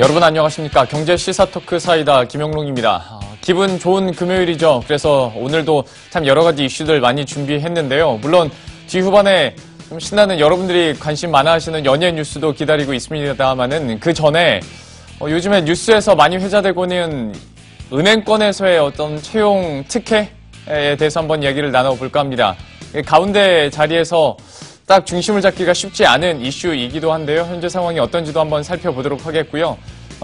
여러분 안녕하십니까. 경제 시사 토크 사이다 김영롱입니다. 기분 좋은 금요일이죠. 그래서 오늘도 참 여러 가지 이슈들 많이 준비했는데요. 물론 뒤후반에 좀 신나는 여러분들이 관심 많아 하시는 연예 뉴스도 기다리고 있습니다만은 그 전에 요즘에 뉴스에서 많이 회자되고 있는 은행권에서의 어떤 채용 특혜에 대해서 한번 이야기를 나눠볼까 합니다. 가운데 자리에서 딱 중심을 잡기가 쉽지 않은 이슈이기도 한데요. 현재 상황이 어떤지도 한번 살펴보도록 하겠고요.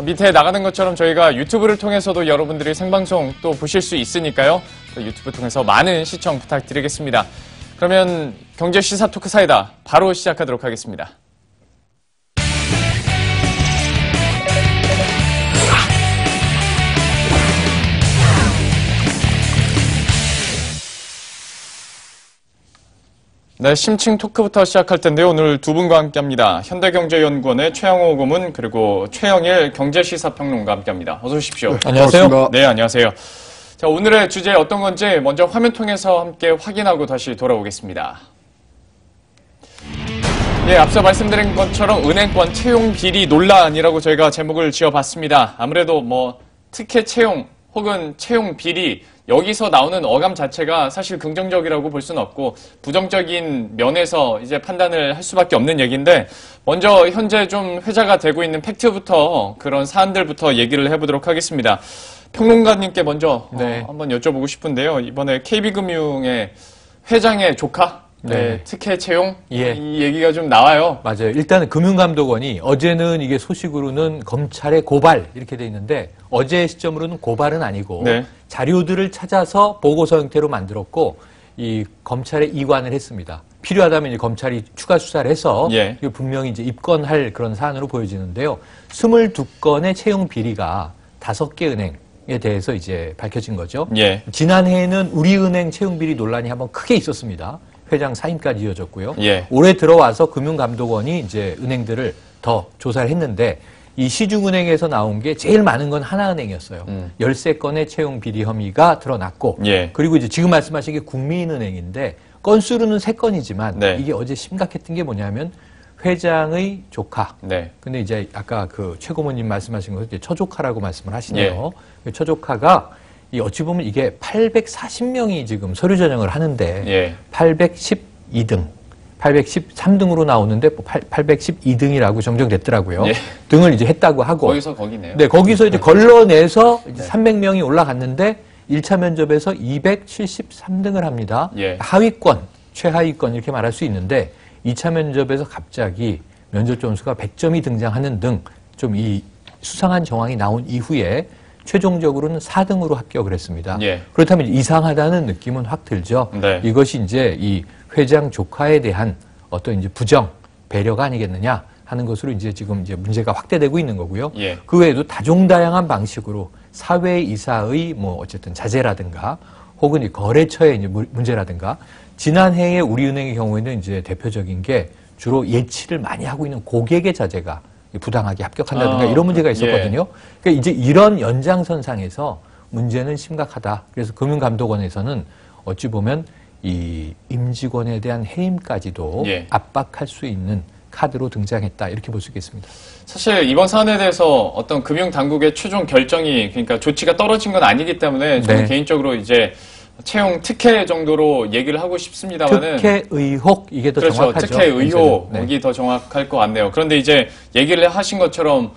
밑에 나가는 것처럼 저희가 유튜브를 통해서도 여러분들이 생방송 또 보실 수 있으니까요. 또 유튜브 통해서 많은 시청 부탁드리겠습니다. 그러면 경제 시사 토크 사이다 바로 시작하도록 하겠습니다. 네, 심층 토크부터 시작할 텐데요. 오늘 두 분과 함께합니다. 현대경제연구원의 최영호 고문 그리고 최영일 경제시사평론가 함께합니다. 어서 오십시오. 네, 안녕하세요. 반갑습니다. 네, 안녕하세요. 자, 오늘의 주제 어떤 건지 먼저 화면 통해서 함께 확인하고 다시 돌아오겠습니다. 예, 앞서 말씀드린 것처럼 은행권 채용 비리 논란이라고 저희가 제목을 지어봤습니다. 아무래도 특혜 채용 혹은 채용 비리 여기서 나오는 어감 자체가 사실 긍정적이라고 볼 수는 없고 부정적인 면에서 이제 판단을 할 수밖에 없는 얘기인데 먼저 현재 좀 회자가 되고 있는 팩트부터 그런 사안들부터 얘기를 해보도록 하겠습니다. 평론가님께 먼저 한번 여쭤보고 싶은데요. 이번에 KB금융의 회장의 조카 특혜 채용 이 얘기가 좀 나와요. 맞아요. 일단은 금융감독원이 어제는 이게 소식으로는 검찰의 고발 이렇게 돼 있는데 어제 시점으로는 고발은 아니고 자료들을 찾아서 보고서 형태로 만들었고 이 검찰에 이관을 했습니다. 필요하다면 이제 검찰이 추가 수사를 해서 분명히 이제 입건할 그런 사안으로 보여지는데요. 22건의 채용 비리가 5개 은행에 대해서 이제 밝혀진 거죠. 지난해에는 우리은행 채용 비리 논란이 한번 크게 있었습니다. 회장 사임까지 이어졌고요. 올해 들어와서 금융감독원이 이제 은행들을 더 조사를 했는데 이 시중은행에서 나온 게 제일 많은 건 하나은행이었어요. 13건의 채용 비리 혐의가 드러났고 그리고 이제 지금 말씀하신 게 국민은행인데 건수로는 3건이지만 이게 어제 심각했던 게 뭐냐면 회장의 조카. 근데 이제 아까 그 최 고모님 말씀하신 거 처조카라고 말씀을 하시네요. 처조카가 이 어찌 보면 이게 840명이 지금 서류 전형을 하는데 812등, 813등으로 나오는데 812등이라고 정정됐더라고요. 등을 이제 했다고 하고. 거기서 거기네요. 네, 거기서 이제 걸러내서 이제 300명이 올라갔는데 1차 면접에서 273등을 합니다. 하위권, 최하위권 이렇게 말할 수 있는데 2차 면접에서 갑자기 면접 점수가 100점이 등장하는 등 좀 이 수상한 정황이 나온 이후에 최종적으로는 4등으로 합격을 했습니다. 그렇다면 이상하다는 느낌은 확 들죠. 이것이 이제 이 회장 조카에 대한 어떤 이제 부정, 배려가 아니겠느냐 하는 것으로 이제 지금 이제 문제가 확대되고 있는 거고요. 그 외에도 다종다양한 방식으로 사회이사의 어쨌든 자제라든가 혹은 이 거래처의 이제 문제라든가 지난해에 우리은행의 경우에는 이제 대표적인 게 주로 예치를 많이 하고 있는 고객의 자제가 부당하게 합격한다든가 이런 문제가 있었거든요. 그러니까 이제 이런 연장선상에서 문제는 심각하다. 그래서 금융감독원에서는 어찌 보면 이 임직원에 대한 해임까지도 압박할 수 있는 카드로 등장했다. 이렇게 볼 수 있겠습니다. 사실 이번 사안에 대해서 어떤 금융당국의 최종 결정이 그러니까 조치가 떨어진 건 아니기 때문에 저는 개인적으로 이제 채용 특혜 정도로 얘기를 하고 싶습니다만은 특혜 의혹 이게 더 정확하죠. 특혜 의혹이 더 정확할 것 같네요. 그런데 이제 얘기를 하신 것처럼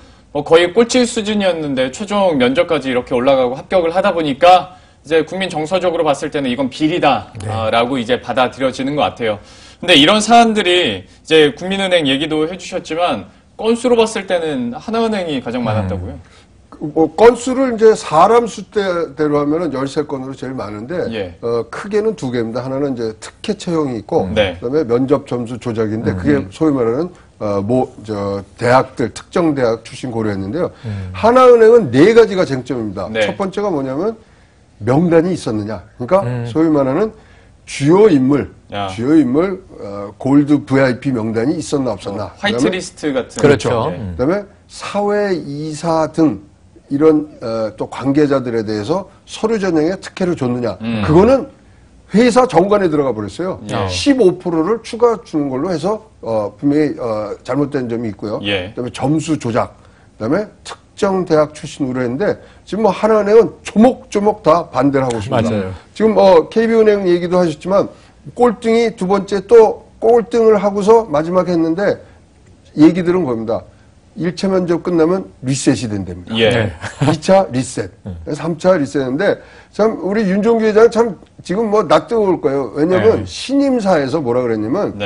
거의 꼴찌 수준이었는데 최종 면접까지 이렇게 올라가고 합격을 하다 보니까 이제 국민 정서적으로 봤을 때는 이건 비리다라고 이제 받아들여지는 것 같아요. 근데 이런 사안들이 이제 국민은행 얘기도 해주셨지만 건수로 봤을 때는 하나은행이 가장 많았다고요. 건수를 이제 사람 수대로 하면은 13건으로 제일 많은데, 크게는 2개입니다. 하나는 이제 특혜 채용이 있고, 그다음에 면접 점수 조작인데, 그게 소위 말하는, 대학들, 특정 대학 출신 고려했는데요. 하나은행은 4가지가 쟁점입니다. 첫 번째가 뭐냐면, 명단이 있었느냐. 그러니까, 소위 말하는 주요 인물, 골드 VIP 명단이 있었나 없었나. 화이트리스트 같은. 그렇죠. 그다음에 사회이사 등 이런 또 관계자들에 대해서 서류 전형에 특혜를 줬느냐. 그거는 회사 정관에 들어가 버렸어요. 15%를 추가 주는 걸로 해서 분명히 잘못된 점이 있고요. 그다음에 점수 조작, 그다음에 특정 대학 출신으로 했는데 지금 뭐 하나은행은 조목조목 다 반대를 하고 있습니다. 맞아요. 지금 KB은행 얘기도 하셨지만 꼴등이 두 번째 또 꼴등을 하고서 마지막에 했는데 얘기들은 겁니다. 1차 면접 끝나면 리셋이 된답니다. 예. 2차 리셋, 3차 리셋인데 참 우리 윤종규 회장 참 지금 뭐 낯뜨거울 거예요. 왜냐하면 신임사에서 뭐라 그랬냐면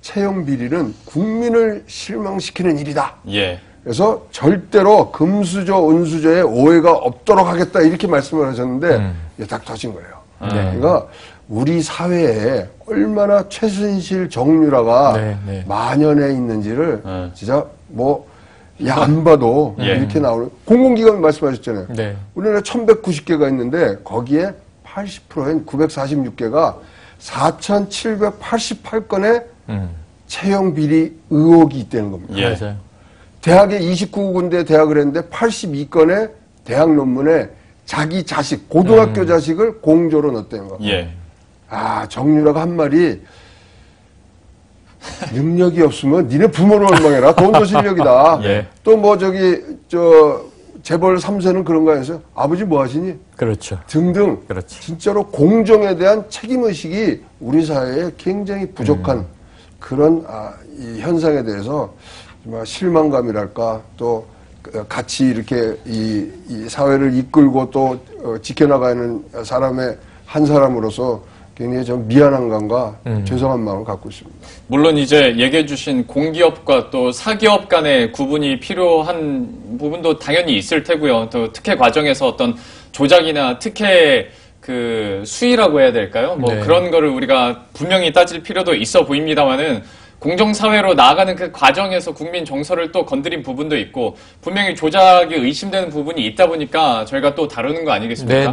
채용 비리는 국민을 실망시키는 일이다. 예. 그래서 절대로 금수저, 은수저에 오해가 없도록 하겠다 이렇게 말씀을 하셨는데 이게 딱 터진 거예요. 그러니까 우리 사회에 얼마나 최순실 정유라가 만연해 있는지를 진짜 뭐 안 봐도 이렇게 나오는 공공기관 말씀하셨잖아요. 우리나라 1190개가 있는데 거기에 80%인 946개가 4788건의 채용 비리 의혹이 있다는 겁니다. 맞아요. 대학에 29군데 대학을 했는데 82건의 대학 논문에 자기 자식, 고등학교 자식을 공조로 넣었다는 거. 정유라가 한 말이 능력이 없으면 니네 부모를 원망해라. 돈도 실력이다. 또 뭐 재벌 3세는 그런 거 해서 아버지 뭐 하시니? 그렇죠. 등등. 진짜로 공정에 대한 책임의식이 우리 사회에 굉장히 부족한 그런 이 현상에 대해서 정말 실망감이랄까 또 같이 이렇게 이 사회를 이끌고 또 지켜나가는 사람의 한 사람으로서 굉장히 좀 미안한 감과 죄송한 마음을 갖고 있습니다. 물론 이제 얘기해 주신 공기업과 또 사기업 간의 구분이 필요한 부분도 당연히 있을 테고요. 또 특혜 과정에서 어떤 조작이나 특혜 그 수위라고 해야 될까요? 뭐 그런 거를 우리가 분명히 따질 필요도 있어 보입니다만은 공정사회로 나아가는 그 과정에서 국민 정서를 또 건드린 부분도 있고 분명히 조작이 의심되는 부분이 있다 보니까 저희가 또 다루는 거 아니겠습니까?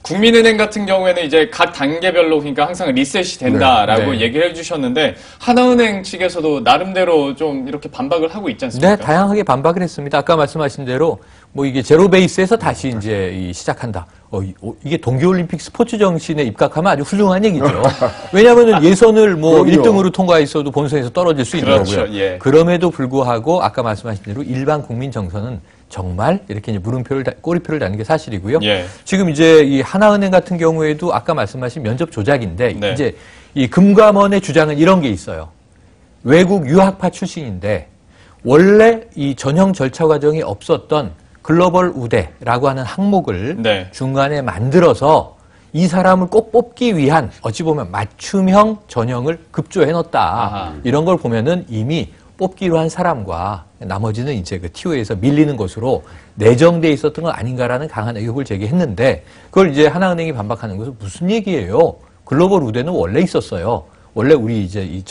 국민은행 같은 경우에는 이제 각 단계별로 그러니까 항상 리셋이 된다라고 얘기를 해주셨는데 하나은행 측에서도 나름대로 좀 이렇게 반박을 하고 있지 않습니까? 네, 다양하게 반박을 했습니다. 아까 말씀하신 대로 뭐 이게 제로 베이스에서 다시 이제 시작한다. 이게 동계올림픽 스포츠 정신에 입각하면 아주 훌륭한 얘기죠. 왜냐하면 예선을 뭐 1등으로 통과했어도 본선에서 떨어질 수 있는 거고요. 그럼에도 불구하고 아까 말씀하신 대로 일반 국민 정서는 정말 이렇게 이제 꼬리표를 다는 게 사실이고요. 지금 이제 이 하나은행 같은 경우에도 아까 말씀하신 면접 조작인데 이제 이 금감원의 주장은 이런 게 있어요. 외국 유학파 출신인데 원래 이 전형 절차 과정이 없었던 글로벌 우대라고 하는 항목을 중간에 만들어서 이 사람을 꼭 뽑기 위한 어찌 보면 맞춤형 전형을 급조해 놓았다. 이런 걸 보면은 이미 뽑기로 한 사람과 나머지는 이제 그 TO에서 밀리는 것으로 내정돼 있었던 건 아닌가라는 강한 의혹을 제기했는데 그걸 이제 하나은행이 반박하는 것은 무슨 얘기예요? 글로벌 우대는 원래 있었어요. 원래 우리 이제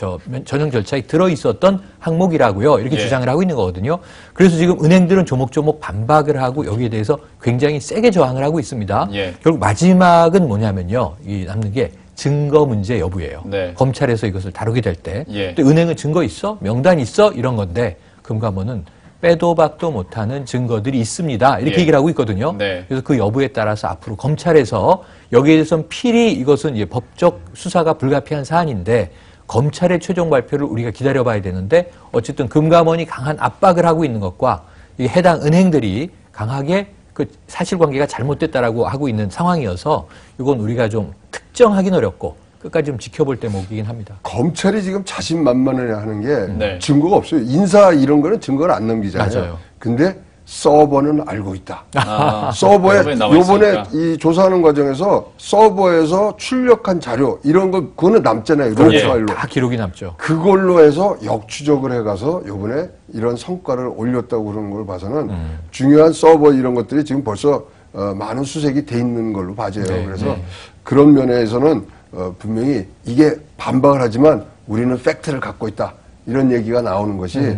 전형 절차에 들어 있었던 항목이라고요. 이렇게 주장을 하고 있는 거거든요. 그래서 지금 은행들은 조목조목 반박을 하고 여기에 대해서 굉장히 세게 저항을 하고 있습니다. 결국 마지막은 뭐냐면요. 이 남는 게 증거 문제 여부예요. 검찰에서 이것을 다루게 될 때. 근데 은행은 증거 있어? 명단 있어? 이런 건데 금감원은 빼도 박도 못하는 증거들이 있습니다. 이렇게 얘기를 하고 있거든요. 그래서 그 여부에 따라서 앞으로 검찰에서 여기에 대해서는 필히 이것은 이제 법적 수사가 불가피한 사안인데 검찰의 최종 발표를 우리가 기다려봐야 되는데 어쨌든 금감원이 강한 압박을 하고 있는 것과 이 해당 은행들이 강하게 그 사실관계가 잘못됐다라고 하고 있는 상황이어서 이건 우리가 좀 특정하긴 어렵고 끝까지 좀 지켜볼 대목이긴 합니다. 검찰이 지금 자신만만해 하는 게 증거가 없어요. 인사 이런 거는 증거를 안 넘기잖아요. 맞아요. 근데 서버는 알고 있다. 서버에 요번에 이 조사하는 과정에서 서버에서 출력한 자료 이런 거 그거는 남잖아요. 로 파일로. 다 기록이 남죠. 그걸로 해서 역추적을 해가서 요번에 이런 성과를 올렸다고 그러는 걸 봐서는 중요한 서버 이런 것들이 지금 벌써 많은 수색이 돼 있는 걸로 봐져요. 그래서 그런 면에서는 분명히 이게 반박을 하지만 우리는 팩트를 갖고 있다. 이런 얘기가 나오는 것이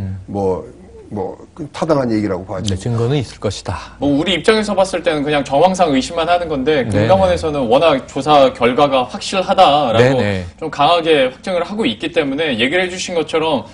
타당한 얘기라고 봐야죠. 증거는 있을 것이다. 뭐 우리 입장에서 봤을 때는 그냥 정황상 의심만 하는 건데 금감원에서는 워낙 조사 결과가 확실하다라고 좀 강하게 확정을 하고 있기 때문에 얘기를 해주신 것처럼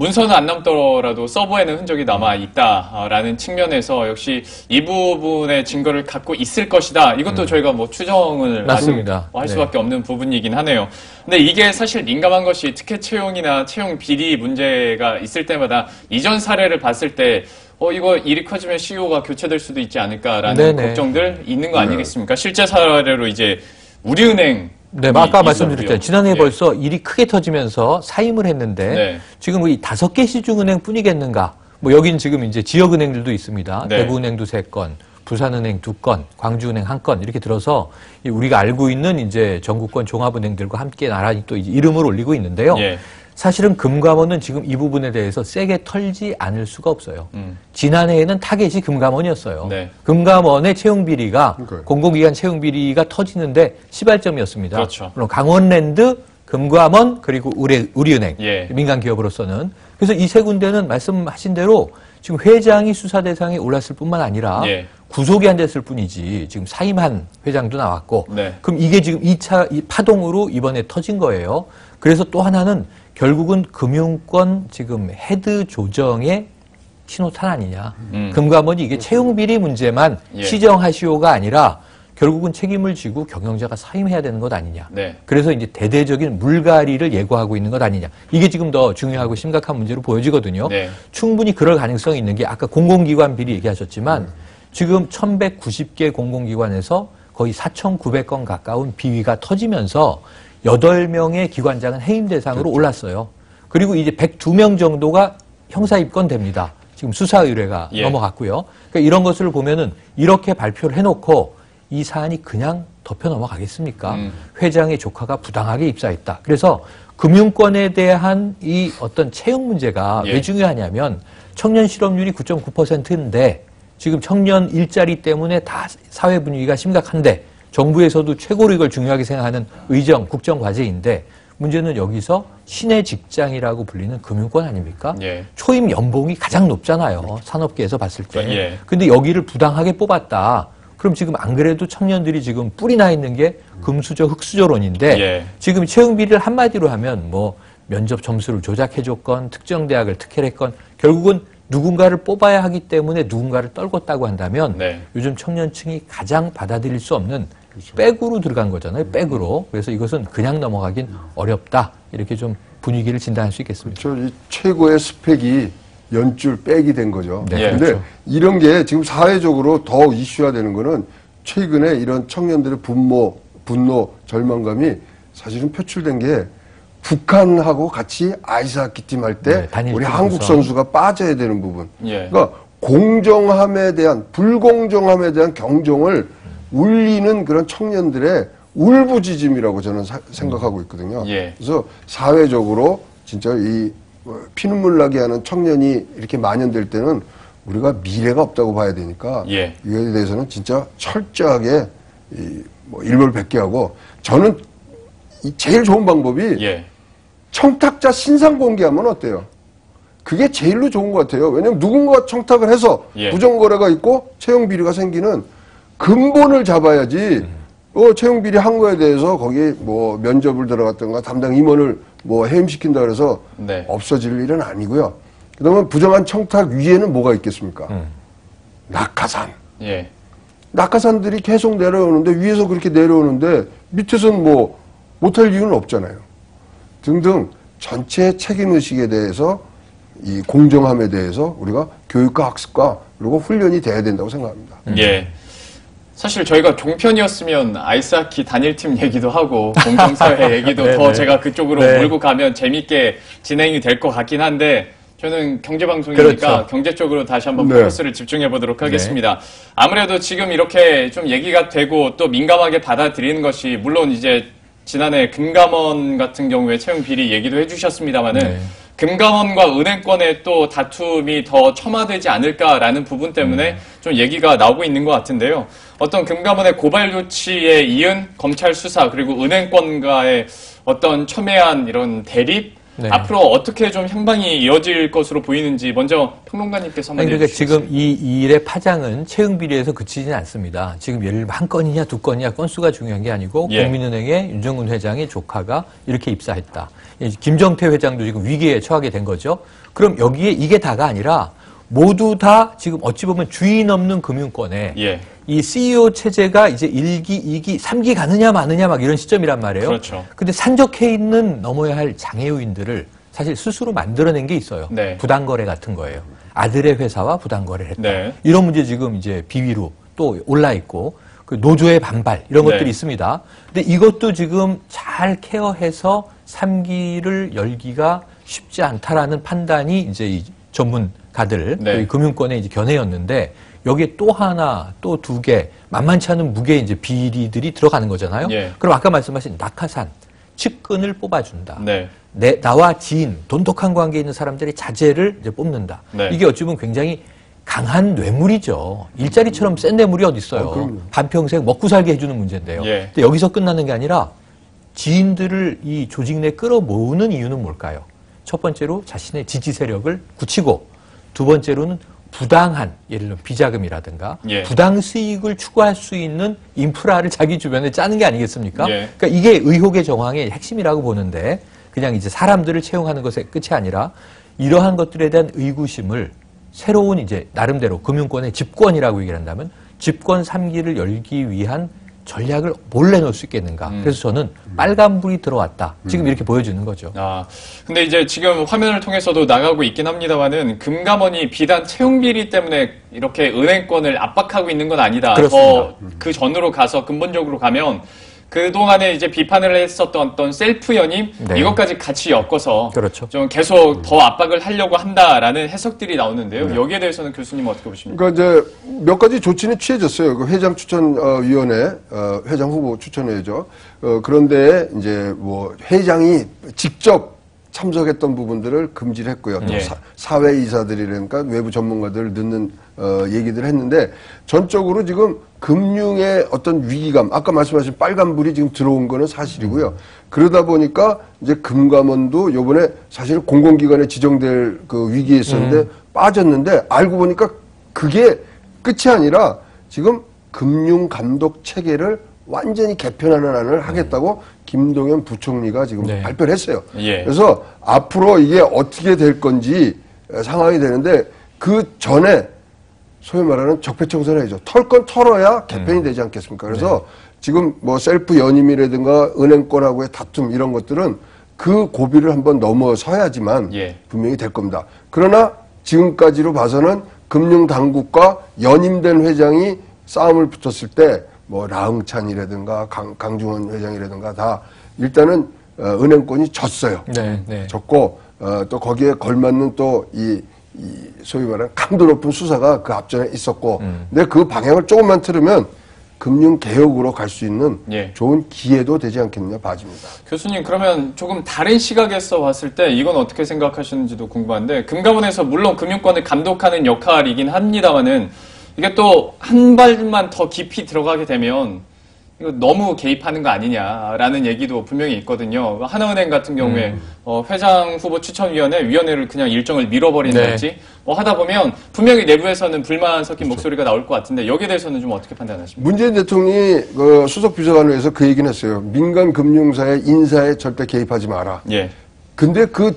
문서는 안 남더라도 서버에는 흔적이 남아있다라는 측면에서 역시 이 부분의 증거를 갖고 있을 것이다. 이것도 저희가 뭐 추정을 할 수밖에 없는 부분이긴 하네요. 근데 이게 사실 민감한 것이 특혜 채용이나 채용 비리 문제가 있을 때마다 이전 사례를 봤을 때 이거 일이 커지면 CEO가 교체될 수도 있지 않을까라는 걱정들 있는 거 아니겠습니까? 실제 사례로 이제 우리은행 네, 아까 말씀드렸잖아요. 지난해에 벌써 일이 크게 터지면서 사임을 했는데 지금 이 5개 시중은행 뿐이겠는가? 뭐 여긴 지금 이제 지역은행들도 있습니다. 대구은행도 3건, 부산은행 2건, 광주은행 1건 이렇게 들어서 우리가 알고 있는 이제 전국권 종합은행들과 함께 나란히 또 이제 이름을 올리고 있는데요. 사실은 금감원은 지금 이 부분에 대해서 세게 털지 않을 수가 없어요. 지난해에는 타겟이 금감원이었어요. 금감원의 채용 비리가 공공기관 채용 비리가 터지는데 시발점이었습니다. 그렇죠. 물론 강원랜드, 금감원 그리고 우리은행 민간 기업으로서는 그래서 이 세 군데는 말씀하신 대로 지금 회장이 수사 대상에 올랐을 뿐만 아니라 구속이 안 됐을 뿐이지 지금 사임한 회장도 나왔고 그럼 이게 지금 2차 파동으로 이번에 터진 거예요. 그래서 또 하나는 결국은 금융권 지금 헤드 조정의 신호탄 아니냐. 금감원이 이게 채용 비리 문제만 시정하시오가 아니라 결국은 책임을 지고 경영자가 사임해야 되는 것 아니냐. 그래서 이제 대대적인 물갈이를 예고하고 있는 것 아니냐. 이게 지금 더 중요하고 심각한 문제로 보여지거든요. 충분히 그럴 가능성이 있는 게 아까 공공기관 비리 얘기하셨지만 지금 1190개 공공기관에서 거의 4,900건 가까운 비위가 터지면서 8명의 기관장은 해임 대상으로 올랐어요. 그리고 이제 102명 정도가 형사 입건됩니다. 지금 수사 의뢰가 넘어갔고요. 그러니까 이런 것을 보면은 이렇게 발표를 해놓고 이 사안이 그냥 덮여 넘어가겠습니까? 회장의 조카가 부당하게 입사했다. 그래서 금융권에 대한 이 어떤 채용 문제가 왜 중요하냐면 청년 실업률이 9.9%인데 지금 청년 일자리 때문에 다 사회 분위기가 심각한데 정부에서도 최고로 이걸 중요하게 생각하는 의정, 국정 과제인데 문제는 여기서 신의 직장이라고 불리는 금융권 아닙니까? 초임 연봉이 가장 높잖아요. 산업계에서 봤을 때. 근데 여기를 부당하게 뽑았다. 그럼 지금 안 그래도 청년들이 지금 뿔이 나 있는 게 금수저, 흑수저론인데 지금 채용 비리를 한마디로 하면 뭐 면접 점수를 조작해줬건 특정 대학을 특혜했건 결국은 누군가를 뽑아야 하기 때문에 누군가를 떨궜다고 한다면 요즘 청년층이 가장 받아들일 수 없는 백으로 들어간 거잖아요. 백으로. 그래서 이것은 그냥 넘어가긴 어렵다. 이렇게 좀 분위기를 진단할 수 있겠습니다. 그렇죠. 이 최고의 스펙이 연줄 백이 된 거죠. 그런데 그렇죠. 이런 게 지금 사회적으로 더 이슈화 되는 거는 최근에 이런 청년들의 분노, 절망감이 사실은 표출된 게 북한하고 같이 아이스하키 팀 할 때 우리 한국 선수가 빠져야 되는 부분. 그러니까 공정함에 대한 불공정함에 대한 경종을 울리는 그런 청년들의 울부짖음이라고 저는 생각하고 있거든요. 그래서 사회적으로 진짜 이 피눈물 나게 하는 청년이 이렇게 만연될 때는 우리가 미래가 없다고 봐야 되니까 이거에 대해서는 진짜 철저하게 일벌백계하고 저는 제일 좋은 방법이 청탁자 신상 공개하면 어때요? 그게 제일로 좋은 것 같아요. 왜냐하면 누군가 청탁을 해서 부정거래가 있고 채용 비리가 생기는 근본을 잡아야지 채용 비리 한 거에 대해서 거기에 뭐 면접을 들어갔던가 담당 임원을 뭐 해임시킨다 그래서 없어질 일은 아니고요. 그다음에 부정한 청탁 위에는 뭐가 있겠습니까? 낙하산. 낙하산들이 계속 내려오는데 위에서 그렇게 내려오는데 밑에서는 뭐 못할 이유는 없잖아요. 등등 전체 책임의식에 대해서 이 공정함에 대해서 우리가 교육과 학습과 그리고 훈련이 돼야 된다고 생각합니다. 사실 저희가 종편이었으면 아이스하키 단일팀 얘기도 하고 공정사회 얘기도 더 제가 그쪽으로 몰고 가면 재밌게 진행이 될 것 같긴 한데 저는 경제방송이니까 경제 쪽으로 다시 한번 포커스를 집중해 보도록 하겠습니다. 아무래도 지금 이렇게 좀 얘기가 되고 또 민감하게 받아들이는 것이 물론 이제 지난해 금감원 같은 경우에 채용 비리 얘기도 해주셨습니다만은 금감원과 은행권의 또 다툼이 더 첨화되지 않을까라는 부분 때문에 좀 얘기가 나오고 있는 것 같은데요. 어떤 금감원의 고발 조치에 이은 검찰 수사 그리고 은행권과의 어떤 첨예한 이런 대립 앞으로 어떻게 좀 향방이 이어질 것으로 보이는지 먼저 평론가님께서 한번 그러니까 지금 이 일의 파장은 채용 비리에서 그치지는 않습니다. 지금 예를 들면 한 건이냐 두 건이냐 건수가 중요한 게 아니고 국민은행의 윤정근 회장의 조카가 이렇게 입사했다. 김정태 회장도 지금 위기에 처하게 된 거죠. 그럼 여기에 이게 다가 아니라 모두 다 지금 어찌 보면 주인 없는 금융권에 이 CEO 체제가 이제 1기, 2기, 3기 가느냐 마느냐 막 이런 시점이란 말이에요. 근데 산적해 있는 넘어야 할 장애 요인들을 사실 스스로 만들어낸 게 있어요. 부당거래 같은 거예요. 아들의 회사와 부당거래를 했다. 네. 이런 문제 지금 이제 비위로 또 올라 있고 그 노조의 반발 이런 것들이 있습니다. 근데 이것도 지금 잘 케어해서 3기를 열기가 쉽지 않다라는 판단이 이제 이 전문가들 금융권의 이제 견해였는데 여기에 또 하나 또 2개 만만치 않은 무게 이제 비리들이 들어가는 거잖아요. 그럼 아까 말씀하신 낙하산 측근을 뽑아준다. 나와 지인 돈독한 관계에 있는 사람들의 자제를 이제 뽑는다. 이게 어찌 보면 굉장히 강한 뇌물이죠. 일자리처럼 센 뇌물이 어디 있어요. 반평생 먹고 살게 해주는 문제인데요. 근데 여기서 끝나는 게 아니라 지인들을 이 조직 내에 끌어모으는 이유는 뭘까요? 첫 번째로 자신의 지지 세력을 굳히고 두 번째로는 부당한 예를 들면 비자금이라든가 부당 수익을 추구할 수 있는 인프라를 자기 주변에 짜는 게 아니겠습니까? 그러니까 이게 의혹의 정황의 핵심이라고 보는데 그냥 이제 사람들을 채용하는 것의 끝이 아니라 이러한 것들에 대한 의구심을 새로운 이제 나름대로 금융권의 집권이라고 얘기를 한다면 집권 3기를 열기 위한 전략을 몰래 넣을 수 있겠는가. 그래서 저는 빨간불이 들어왔다. 지금 이렇게 보여주는 거죠. 근데 이제 지금 화면을 통해서도 나가고 있긴 합니다만은 금감원이 비단 채용 비리 때문에 이렇게 은행권을 압박하고 있는 건 아니다. 더 그 전으로 가서 근본적으로 가면 그동안에 이제 비판을 했었던 어떤 셀프 연임 이것까지 같이 엮어서 좀 계속 더 압박을 하려고 한다라는 해석들이 나오는데요. 여기에 대해서는 교수님 어떻게 보십니까? 그러니까 이제 몇 가지 조치는 취해졌어요. 그 회장 추천위원회, 회장 후보 추천회죠. 그런데 이제 뭐 회장이 직접 참석했던 부분들을 금지를 했고요. 또 사회이사들이라니까 외부 전문가들 넣는 얘기들을 했는데 전적으로 지금 금융의 어떤 위기감, 아까 말씀하신 빨간불이 지금 들어온 거는 사실이고요. 그러다 보니까 이제 금감원도 요번에 사실 공공기관에 지정될 그 위기에 있었는데 빠졌는데 알고 보니까 그게 끝이 아니라 지금 금융감독 체계를 완전히 개편하는 안을 하겠다고 김동연 부총리가 지금 발표를 했어요. 그래서 앞으로 이게 어떻게 될 건지 상황이 되는데 그 전에 소위 말하는 적폐청산을 해야죠. 털 건 털어야 개편이 되지 않겠습니까? 그래서 지금 뭐 셀프 연임이라든가 은행권하고의 다툼 이런 것들은 그 고비를 한번 넘어서야지만 분명히 될 겁니다. 그러나 지금까지로 봐서는 금융당국과 연임된 회장이 싸움을 붙었을 때 뭐 라흥찬이라든가 강중원 회장이라든가 다 일단은 은행권이 졌어요. 졌고 또 거기에 걸맞는 또 이 소위 말하는 강도 높은 수사가 그 앞전에 있었고 근데 그 방향을 조금만 틀으면 금융개혁으로 갈 수 있는 좋은 기회도 되지 않겠느냐 봐집니다. 교수님 그러면 조금 다른 시각에서 봤을 때 이건 어떻게 생각하시는지도 궁금한데 금감원에서 물론 금융권을 감독하는 역할이긴 합니다만은 이게 또 한 발만 더 깊이 들어가게 되면 이거 너무 개입하는 거 아니냐라는 얘기도 분명히 있거든요. 하나은행 같은 경우에 회장 후보 추천위원회 위원회를 그냥 일정을 밀어버린다든지 뭐 하다 보면 분명히 내부에서는 불만 섞인 목소리가 나올 것 같은데 여기에 대해서는 좀 어떻게 판단하십니까? 문재인 대통령이 그 수석비서관회에서 그 얘기는 했어요. 민간 금융사의 인사에 절대 개입하지 마라. 근데 그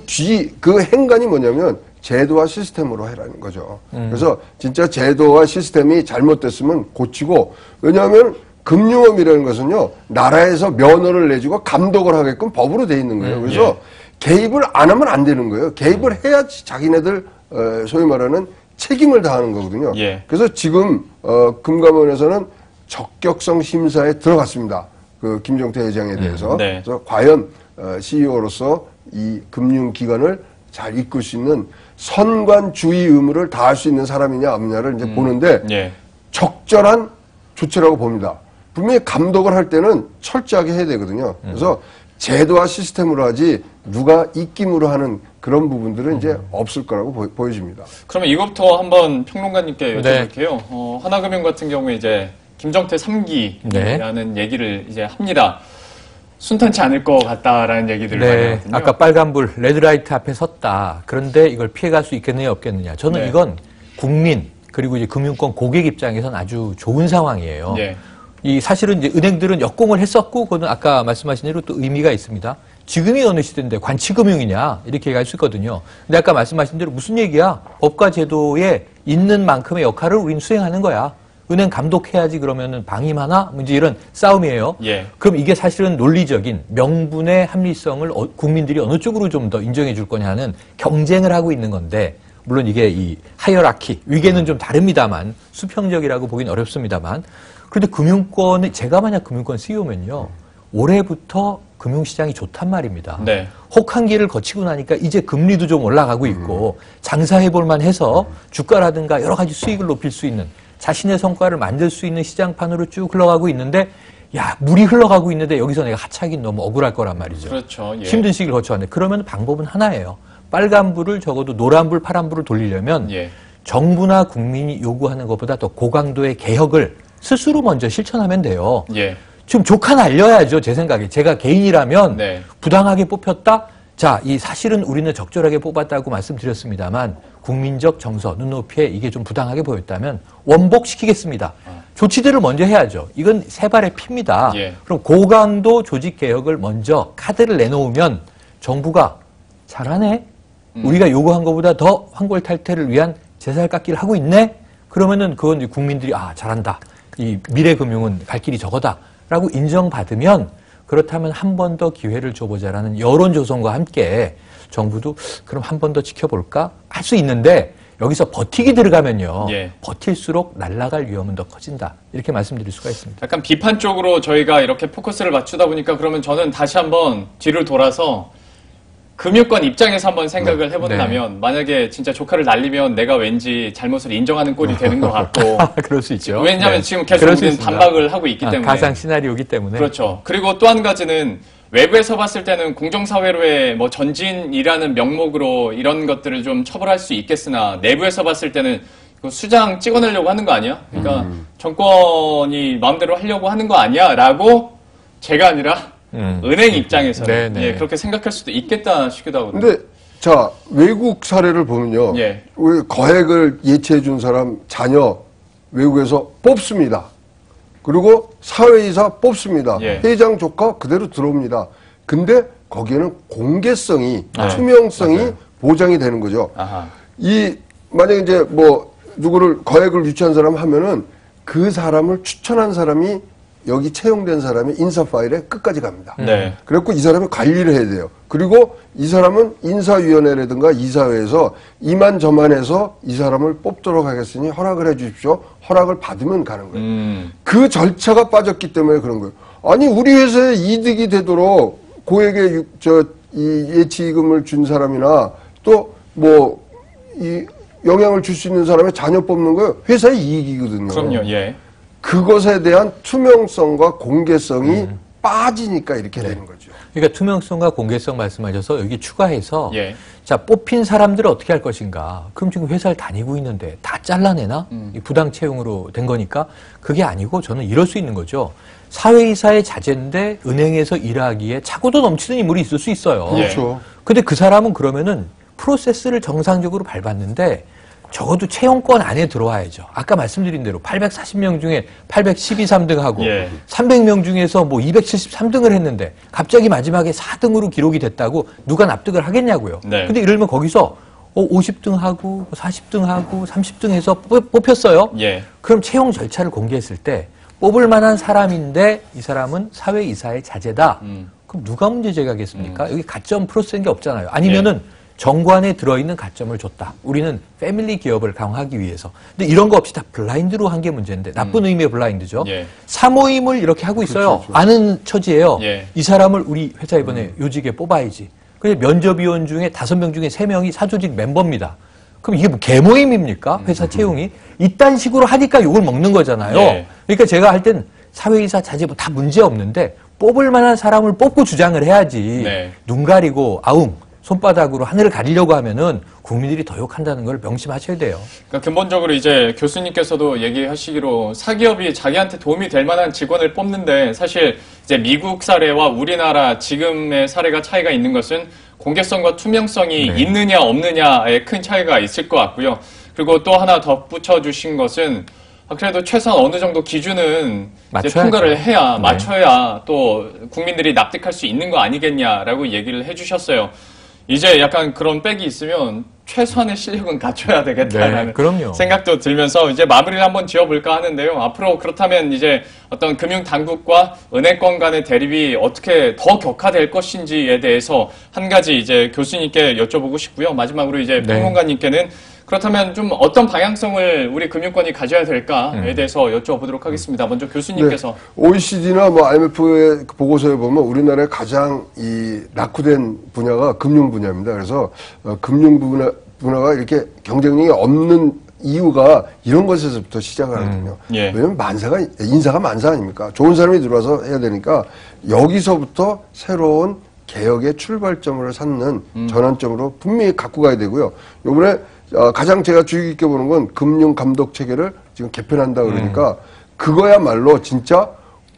행간이 뭐냐면 제도와 시스템으로 해라는 거죠. 그래서 진짜 제도와 시스템이 잘못됐으면 고치고 왜냐하면 금융업이라는 것은요 나라에서 면허를 내주고 감독을 하게끔 법으로 돼 있는 거예요. 그래서 개입을 안 하면 안 되는 거예요. 개입을 해야지 자기네들 소위 말하는 책임을 다하는 거거든요. 그래서 지금 금감원에서는 적격성 심사에 들어갔습니다. 그 김종태 회장에 대해서. 그래서 과연 CEO로서 이 금융기관을 잘 이끌 수 있는 선관주의 의무를 다할 수 있는 사람이냐 없느냐를 이제 보는데 적절한 조치라고 봅니다. 분명히 감독을 할 때는 철저하게 해야 되거든요. 그래서 제도와 시스템으로 하지 누가 입김으로 하는 그런 부분들은 이제 없을 거라고 보여집니다. 그러면 이것부터 한번 평론가님께 여쭤볼게요. 하나금융 같은 경우에 이제 김정태 3기라는 얘기를 이제 합니다. 순탄치 않을 것 같다라는 얘기들을 많이 하거든요. 아까 빨간불 레드라이트 앞에 섰다. 그런데 이걸 피해갈 수 있겠느냐 없겠느냐. 저는 이건 국민 그리고 이제 금융권 고객 입장에서는 아주 좋은 상황이에요. 이 사실은 이제 은행들은 역공을 했었고 그거는 아까 말씀하신 대로 또 의미가 있습니다. 지금이 어느 시대인데 관치금융이냐 이렇게 얘기할 수 있거든요. 근데 아까 말씀하신 대로 무슨 얘기야? 법과 제도에 있는 만큼의 역할을 우린 수행하는 거야. 은행 감독해야지 그러면은 방임하나? 이제 이런 싸움이에요. 그럼 이게 사실은 논리적인 명분의 합리성을 국민들이 어느 쪽으로 좀 더 인정해 줄 거냐는 경쟁을 하고 있는 건데 물론 이게 이 하이어라키, 위계는 좀 다릅니다만, 수평적이라고 보긴 어렵습니다만, 그런데 금융권이, 제가 만약 금융권 CEO면요, 올해부터 금융시장이 좋단 말입니다. 네. 혹한기를 거치고 나니까 이제 금리도 좀 올라가고 있고, 장사해볼만 해서 주가라든가 여러 가지 수익을 높일 수 있는, 자신의 성과를 만들 수 있는 시장판으로 쭉 흘러가고 있는데, 야, 물이 흘러가고 있는데 여기서 내가 하차하긴 너무 억울할 거란 말이죠. 그렇죠. 예. 힘든 시기를 거쳐왔는데, 그러면 방법은 하나예요. 빨간불을 적어도 노란불, 파란불을 돌리려면 예. 정부나 국민이 요구하는 것보다 더 고강도의 개혁을 스스로 먼저 실천하면 돼요. 예. 지금 조카 날려야죠, 제 생각에. 제가 개인이라면 네. 부당하게 뽑혔다? 자, 이 사실은 우리는 적절하게 뽑았다고 말씀드렸습니다만 국민적 정서, 눈높이에 이게 좀 부당하게 보였다면 원복시키겠습니다. 조치들을 먼저 해야죠. 이건 세 발의 피입니다. 예. 그럼 고강도 조직 개혁을 먼저 카드를 내놓으면 정부가 잘하네? 우리가 요구한 것보다 더 환골탈태를 위한 제살 깎기를 하고 있네? 그러면은 그건 국민들이 잘한다. 이 미래금융은 갈 길이 저거다. 라고 인정받으면 그렇다면 한 번 더 기회를 줘보자라는 여론 조성과 함께 정부도 그럼 한 번 더 지켜볼까? 할 수 있는데 여기서 버티기 들어가면요. 예. 버틸수록 날아갈 위험은 더 커진다. 이렇게 말씀드릴 수가 있습니다. 약간 비판 쪽으로 저희가 이렇게 포커스를 맞추다 보니까 그러면 저는 다시 한번 뒤를 돌아서 금융권 입장에서 한번 생각을 해본다면 네. 만약에 진짜 조카를 날리면 내가 왠지 잘못을 인정하는 꼴이 되는 것 같고 그럴 수 있죠. 왜냐하면 네. 지금 계속 우리는 반박을 하고 있기 때문에 가상 시나리오이기 때문에 그렇죠. 그리고 또 한 가지는 외부에서 봤을 때는 공정사회로의 뭐 전진이라는 명목으로 이런 것들을 좀 처벌할 수 있겠으나 내부에서 봤을 때는 수장 찍어내려고 하는 거 아니야? 그러니까 정권이 마음대로 하려고 하는 거 아니야? 라고 제가 아니라 은행 입장에서는 예, 그렇게 생각할 수도 있겠다 싶기도 하거든요. 근데 자, 외국 사례를 보면요. 예. 거액을 예치해 준 사람 자녀 외국에서 뽑습니다. 그리고 사회이사 뽑습니다. 예. 회장 조카 그대로 들어옵니다. 근데 거기에는 공개성이, 투명성이 맞아요. 보장이 되는 거죠. 아하. 만약에 이제 누구를 거액을 유치한 사람 하면은 그 사람을 추천한 사람이 여기 채용된 사람이 인사 파일에 끝까지 갑니다. 네. 그래갖고 이 사람이 관리를 해야 돼요. 그리고 이 사람은 인사위원회라든가 이사회에서 이만저만해서 이 사람을 뽑도록 하겠으니 허락을 해 주십시오. 허락을 받으면 가는 거예요. 그 절차가 빠졌기 때문에 그런 거예요. 아니, 우리 회사에 이득이 되도록 고액의 이 예치금을 준 사람이나 또 이 영향을 줄 수 있는 사람의 자녀 뽑는 거예요. 회사의 이익이거든요. 그럼요, 예. 그것에 대한 투명성과 공개성이 빠지니까 이렇게 되는 거죠. 그러니까 투명성과 공개성 말씀하셔서 여기 추가해서 예. 자, 뽑힌 사람들을 어떻게 할 것인가. 그럼 지금 회사를 다니고 있는데 다 잘라내나? 부당 채용으로 된 거니까 그게 아니고 저는 이럴 수 있는 거죠. 사회이사의 자제인데 은행에서 일하기에 차고도 넘치는 인물이 있을 수 있어요. 그렇죠. 근데 그 사람은 그러면은 프로세스를 정상적으로 밟았는데 적어도 채용권 안에 들어와야죠. 아까 말씀드린 대로 840명 중에 812, 3등하고 예. 300명 중에서 273등을 했는데 갑자기 마지막에 4등으로 기록이 됐다고 누가 납득을 하겠냐고요. 네. 근데 이러면 거기서 50등하고 40등하고 30등 해서 뽑혔어요. 예. 그럼 채용 절차를 공개했을 때 뽑을 만한 사람인데 이 사람은 사회이사의 자제다. 그럼 누가 문제 제기하겠습니까? 여기 가점 프로세스인 게 없잖아요. 아니면은 예. 정관에 들어있는 가점을 줬다. 우리는 패밀리 기업을 강화하기 위해서. 근데 이런 거 없이 다 블라인드로 한 게 문제인데 나쁜 의미의 블라인드죠. 예. 사모임을 이렇게 하고 있어요. 그렇죠. 아는 처지예요. 예. 이 사람을 우리 회사 이번에 요직에 뽑아야지. 그래서 면접위원 중에 5명 중에 3명이 사조직 멤버입니다. 그럼 이게 개모임입니까? 회사 채용이? 이딴 식으로 하니까 욕을 먹는 거잖아요. 예. 그러니까 제가 할 땐 사회이사 자제 다 문제 없는데 뽑을 만한 사람을 뽑고 주장을 해야지. 네. 눈 가리고 아웅. 손바닥으로 하늘을 가리려고 하면은 국민들이 더 욕한다는 걸 명심하셔야 돼요. 그러니까 근본적으로 이제 교수님께서도 얘기하시기로 사기업이 자기한테 도움이 될 만한 직원을 뽑는데 사실 이제 미국 사례와 우리나라 지금의 사례가 차이가 있는 것은 공개성과 투명성이 네. 있느냐 없느냐에 큰 차이가 있을 것 같고요. 그리고 또 하나 덧붙여 주신 것은 그래도 최소한 어느 정도 기준은 이제 통과를 해야 맞춰야 또 국민들이 납득할 수 있는 거 아니겠냐라고 얘기를 해주셨어요. 이제 약간 그런 백이 있으면 최소한의 실력은 갖춰야 되겠다라는 네, 생각도 들면서 이제 마무리를 한번 지어볼까 하는데요. 앞으로 그렇다면 이제 어떤 금융당국과 은행권 간의 대립이 어떻게 더 격화될 것인지에 대해서 한 가지 이제 교수님께 여쭤보고 싶고요. 마지막으로 이제 평론가님께는 그렇다면 좀 어떤 방향성을 우리 금융권이 가져야 될까에 대해서 여쭤보도록 하겠습니다. 먼저 교수님께서. 네. OECD나 뭐 IMF의 보고서에 보면 우리나라의 가장 이 낙후된 분야가 금융 분야입니다. 그래서 금융 분야가 이렇게 경쟁력이 없는 이유가 이런 것에서부터 시작을 하거든요. 예. 왜냐하면 인사가 만사 아닙니까? 좋은 사람이 들어와서 해야 되니까 여기서부터 새로운 개혁의 출발점을 삼는 전환점으로 분명히 갖고 가야 되고요. 이번에 가장 제가 주의 깊게 보는 건 금융 감독 체계를 지금 개편한다 그러니까 그거야말로 진짜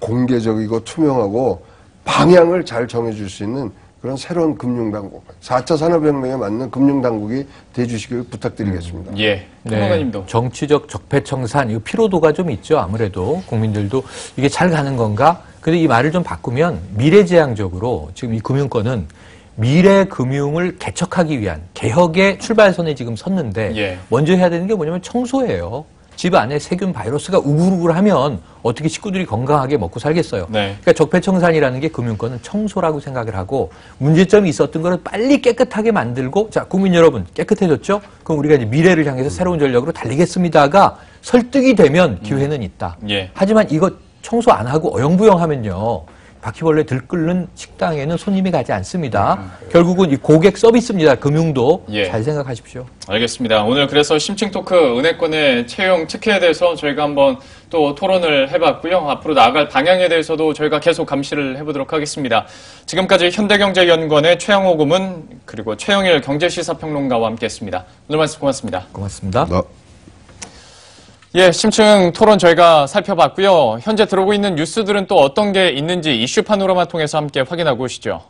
공개적이고 투명하고 방향을 잘 정해줄 수 있는 그런 새로운 금융당국, 4차 산업혁명에 맞는 금융당국이 돼주시길 부탁드리겠습니다. 예. 네, 정치적 적폐청산, 이 피로도가 좀 있죠. 아무래도 국민들도 이게 잘 가는 건가? 근데 이 말을 좀 바꾸면 미래지향적으로 지금 이 금융권은 미래 금융을 개척하기 위한 개혁의 출발선에 지금 섰는데 예. 먼저 해야 되는 게 뭐냐면 청소예요. 집 안에 세균 바이러스가 우글우글하면 어떻게 식구들이 건강하게 먹고 살겠어요. 네. 그러니까 적폐청산이라는 게 금융권은 청소라고 생각을 하고 문제점이 있었던 거를 빨리 깨끗하게 만들고 자 국민 여러분 깨끗해졌죠? 그럼 우리가 이제 미래를 향해서 새로운 전략으로 달리겠습니다가 설득이 되면 기회는 있다. 예. 하지만 이거 청소 안 하고 어영부영하면요. 바퀴벌레 들끓는 식당에는 손님이 가지 않습니다. 결국은 이 고객 서비스입니다. 금융도 예. 잘 생각하십시오. 알겠습니다. 오늘 그래서 심층 토크 은행권의 채용 특혜에 대해서 저희가 한번 또 토론을 해봤고요. 앞으로 나아갈 방향에 대해서도 저희가 계속 감시를 해보도록 하겠습니다. 지금까지 현대경제연구원의 최영호 고문 그리고 최영일 경제시사평론가와 함께했습니다. 오늘 말씀 고맙습니다. 고맙습니다. 예, 심층 토론 저희가 살펴봤고요. 현재 들어오고 있는 뉴스들은 또 어떤 게 있는지 이슈 파노라마 통해서 함께 확인하고 오시죠.